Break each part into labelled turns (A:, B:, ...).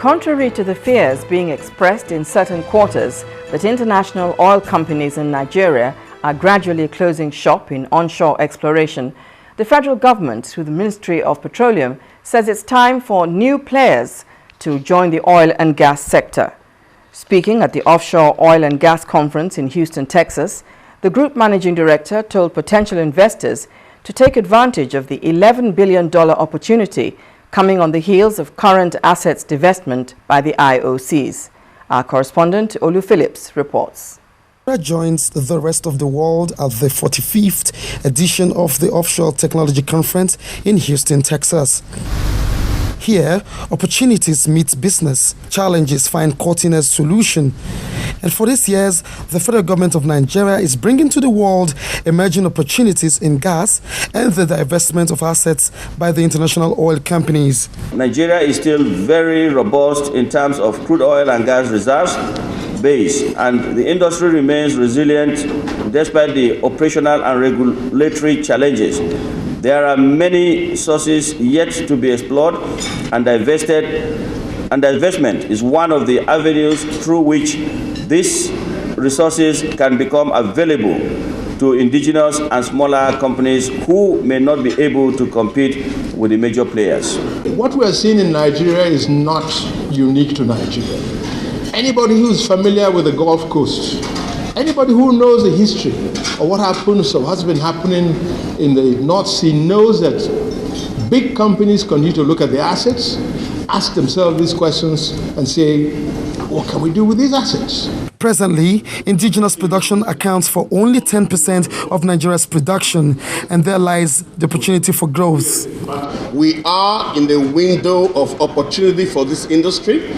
A: Contrary to the fears being expressed in certain quarters that international oil companies in Nigeria are gradually closing shop in onshore exploration, the federal government, through the Ministry of Petroleum, says it's time for new players to join the oil and gas sector. Speaking at the Offshore Oil and Gas Conference in Houston, Texas, the group managing director told potential investors to take advantage of the $11 billion opportunity coming on the heels of current assets divestment by the IOCs. Our correspondent, Olu Phillips, reports.
B: Joins the rest of the world at the 45th edition of the Offshore Technology Conference in Houston, Texas. Here, opportunities meet business, challenges find cutting-edge solution. And for this year, the federal government of Nigeria is bringing to the world emerging opportunities in gas and the divestment of assets by the international oil companies.
C: Nigeria is still very robust in terms of crude oil and gas reserves base, and the industry remains resilient despite the operational and regulatory challenges. There are many sources yet to be explored, and divestment is one of the avenues through which these resources can become available to indigenous and smaller companies who may not be able to compete with the major players.
D: What we are seeing in Nigeria is not unique to Nigeria. Anybody who is familiar with the Gulf Coast, anybody who knows the history of what happens or has been happening in the North Sea knows that big companies continue to look at the assets, ask themselves these questions and say, what can we do with these assets?
B: Presently, indigenous production accounts for only 10% of Nigeria's production, and there lies the opportunity for growth.
E: We are in the window of opportunity for this industry.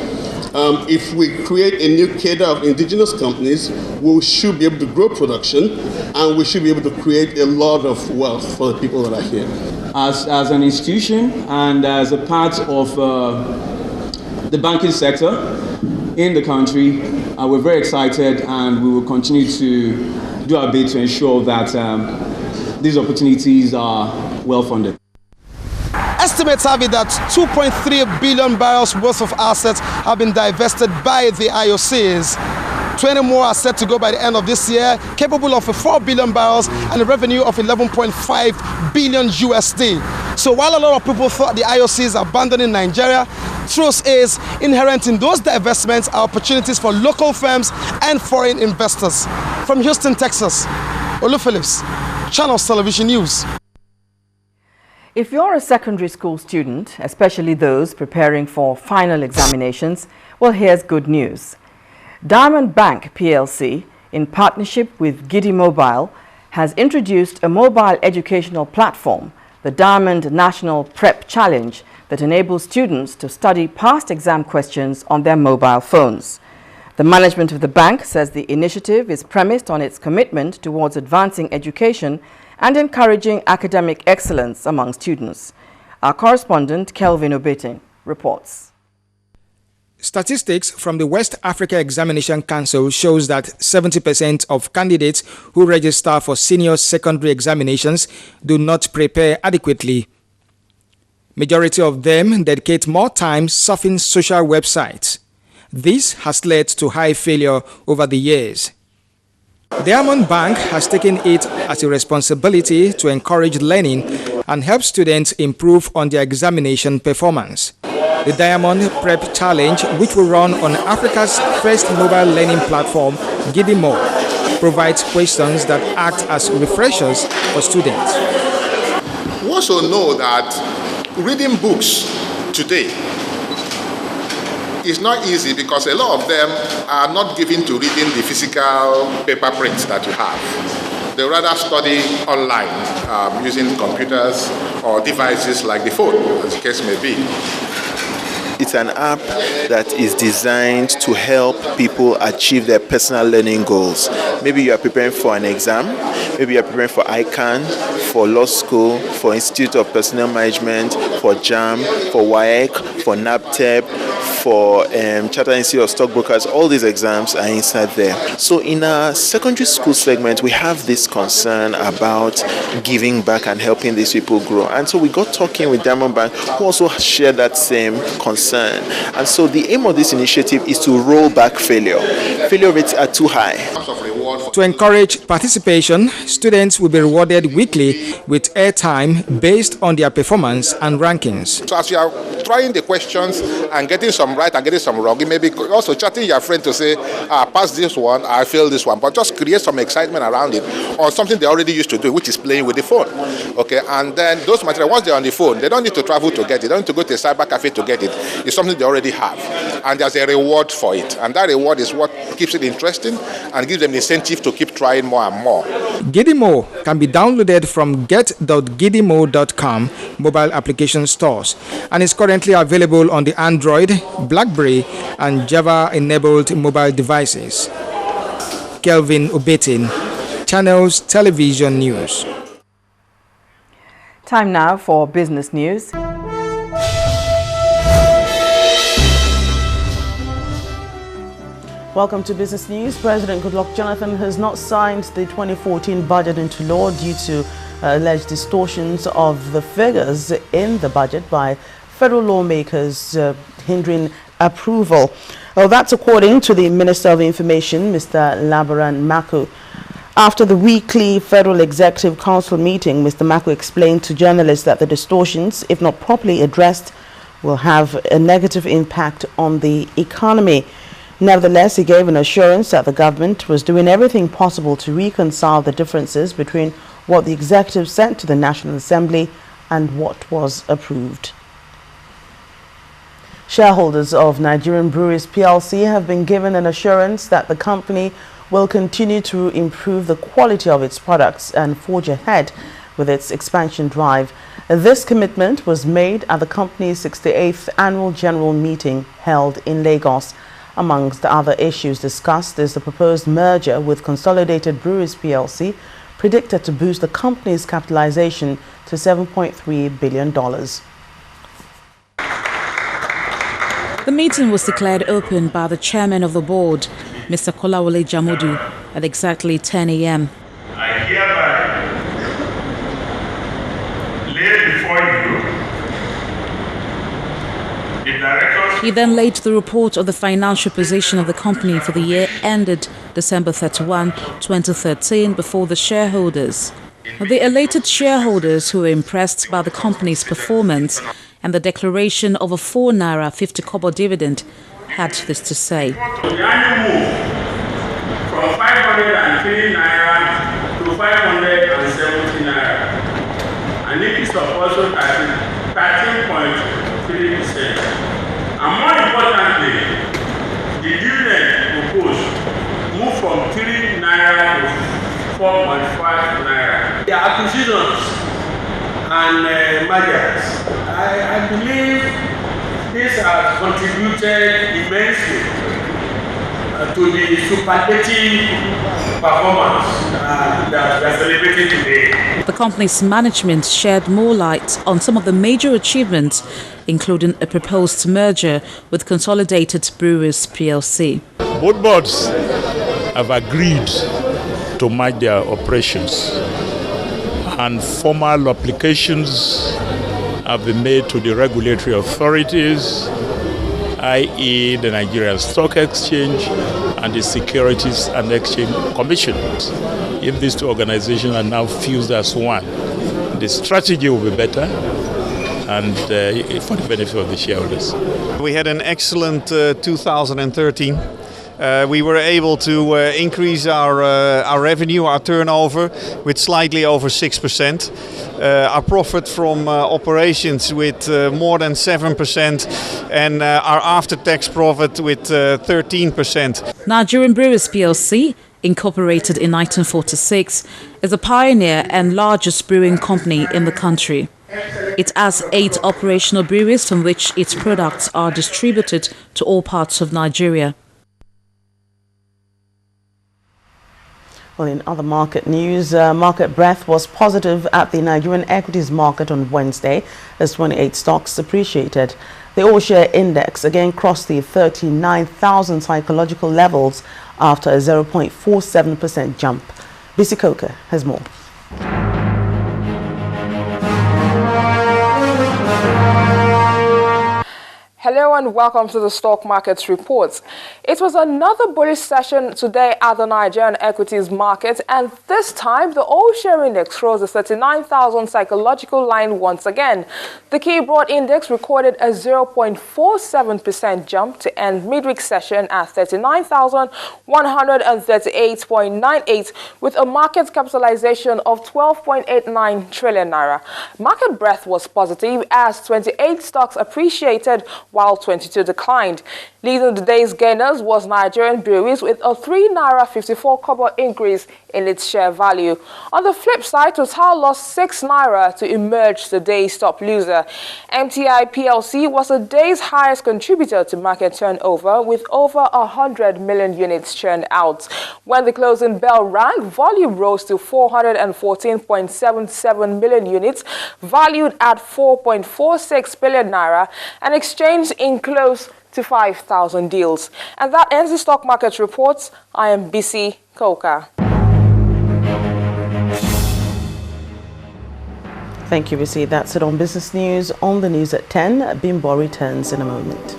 E: If we create a new cadre of indigenous companies, we should be able to grow production and we should be able to create a lot of wealth for the people that are here.
F: As an institution and as a part of the banking sector in the country, we're very excited and we will continue to do our bit to ensure that these opportunities are well funded.
B: Estimates have it that 2.3 billion barrels worth of assets have been divested by the IOCs. 20 more are set to go by the end of this year, capable of 4 billion barrels and a revenue of 11.5 billion USD. So while a lot of people thought the IOCs are abandoning Nigeria, truth is, inherent in those divestments are opportunities for local firms and foreign investors. From Houston, Texas, Olu Phillips, Channels Television News.
A: If you're a secondary school student, especially those preparing for final examinations, well, here's good news. Diamond Bank PLC, in partnership with Gidi Mobile, has introduced a mobile educational platform, the Diamond National Prep Challenge, that enables students to study past exam questions on their mobile phones. The management of the bank says the initiative is premised on its commitment towards advancing education and encouraging academic excellence among students. Our correspondent, Kelvin Obeting, reports.
G: Statistics from the West Africa Examination Council shows that 70% of candidates who register for senior secondary examinations do not prepare adequately. Majority of them dedicate more time surfing social websites. This has led to high failure over the years. Diamond Bank has taken it as a responsibility to encourage learning and help students improve on their examination performance. The Diamond Prep Challenge, which will run on Africa's first mobile learning platform, Gidimo, provides questions that act as refreshers for students.
E: We also know that reading books today is not easy because a lot of them are not given to reading the physical paper prints that you have. They rather study online using computers or devices like the phone, as the case may be.
H: It's an app that is designed to help people achieve their personal learning goals. Maybe you are preparing for an exam, maybe you are preparing for ICANN, for law school, for Institute of Personnel Management, for JAM, for WAEC, for NABTEB, for Chartered Institute of Stockbrokers, all these exams are inside there. So in our secondary school segment, we have this concern about giving back and helping these people grow. And so we got talking with Diamond Bank, who also shared that same concern. And so the aim of this initiative is to roll back failure. Failure rates are too high.
G: To encourage participation, students will be rewarded weekly with airtime based on their performance and rankings.
I: So as you are trying the questions and getting some right and getting some wrong, it may be also chatting your friend to say, I passed this one, I failed this one, but just create some excitement around it, or something they already used to do, which is playing with the phone. Okay, and then those materials, once they're on the phone, they don't need to travel to get it, they don't need to go to a cyber cafe to get it. It's something they already have, and there's a reward for it, and that reward is what keeps it interesting and gives them the incentive to keep trying more and more.
G: Gidimo can be downloaded from get.gidimo.com mobile application stores and is currently available on the Android, BlackBerry and Java-enabled mobile devices. Kelvin Obetin, Channels Television News.
A: Time now for business news. Welcome to Business News. President Goodluck Jonathan has not signed the 2014 budget into law due to alleged distortions of the figures in the budget by federal lawmakers hindering approval. Well, that's according to the Minister of Information, Mr. Labaran Maku. After the weekly Federal Executive Council meeting, Mr. Maku explained to journalists that the distortions, if not properly addressed, will have a negative impact on the economy. Nevertheless, he gave an assurance that the government was doing everything possible to reconcile the differences between what the executive sent to the National Assembly and what was approved. Shareholders of Nigerian Breweries PLC have been given an assurance that the company will continue to improve the quality of its products and forge ahead with its expansion drive. This commitment was made at the company's 68th annual general meeting held in Lagos. Amongst the other issues discussed is the proposed merger with Consolidated Breweries PLC, predicted to boost the company's capitalization to $7.3 billion.
J: The meeting was declared open by the chairman of the board, Mr. Kolawole Jamodu, at exactly 10 a.m.
K: I hereby lay before you the directors.
J: He then laid the report of the financial position of the company for the year ended December 31, 2013 before the shareholders. The elated shareholders who were impressed by the company's performance and the declaration of a 4 naira 50 kobo dividend had this to say.
K: The annual move from 503 naira to 570 naira, and it is also 13.3%. And more importantly, the dividend proposed moved from 3 naira to 4.5 naira. The acquisitions and mergers, I believe this has contributed immensely to the superlative performance that we are celebrating today.
J: The company's management shed more light on some of the major achievements, including a proposed merger with Consolidated Breweries PLC.
K: Both boards have agreed to merge their operations, and formal applications have been made to the regulatory authorities, i.e. the Nigerian Stock Exchange and the Securities and Exchange Commission. If these two organizations are now fused as one, the strategy will be better and for the benefit of the shareholders.
L: We had an excellent 2013. We were able to increase our revenue, our turnover, with slightly over 6%. Our profit from operations with more than 7%, and our after-tax profit with 13%.
J: Nigerian Breweries PLC, incorporated in 1946, is a pioneer and largest brewing company in the country. It has 8 operational breweries from which its products are distributed to all parts of Nigeria.
A: Well, in other market news, market breadth was positive at the Nigerian equities market on Wednesday as 28 stocks appreciated.
M: The all-share index again crossed the 39,000 psychological levels after a 0.47% jump. Bisi Coker has more.
N: Hello and welcome to the Stock Markets Reports. It was another bullish session today at the Nigerian equities market, and this time the all-share index rose the 39,000 psychological line once again. The key broad index recorded a 0.47% jump to end midweek session at 39,138.98 with a market capitalization of 12.89 trillion naira. Market breadth was positive as 28 stocks appreciated while 22 declined. Leading the day's gainers was Nigerian Breweries with a 3 naira 54 kobo increase in its share value. On the flip side, Total lost 6 naira to emerge the day's top loser. MTI PLC was the day's highest contributor to market turnover with over 100 million units churned out. When the closing bell rang, volume rose to 414.77 million units, valued at 4.46 billion naira, and exchanged in close to 5,000 deals. And that ends the stock market reports. I am Bisi Coker.
M: Thank you, Bisi. That's it on Business News. On the news at 10, Bimbo returns in a moment.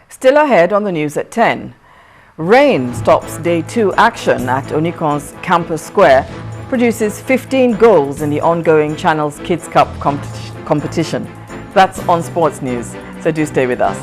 A: Still ahead on the news at 10. Rain stops day 2 action at Onikon's Campus Square, produces 15 goals in the ongoing Channels Kids Cup competition. That's on Sports News, so do stay with us.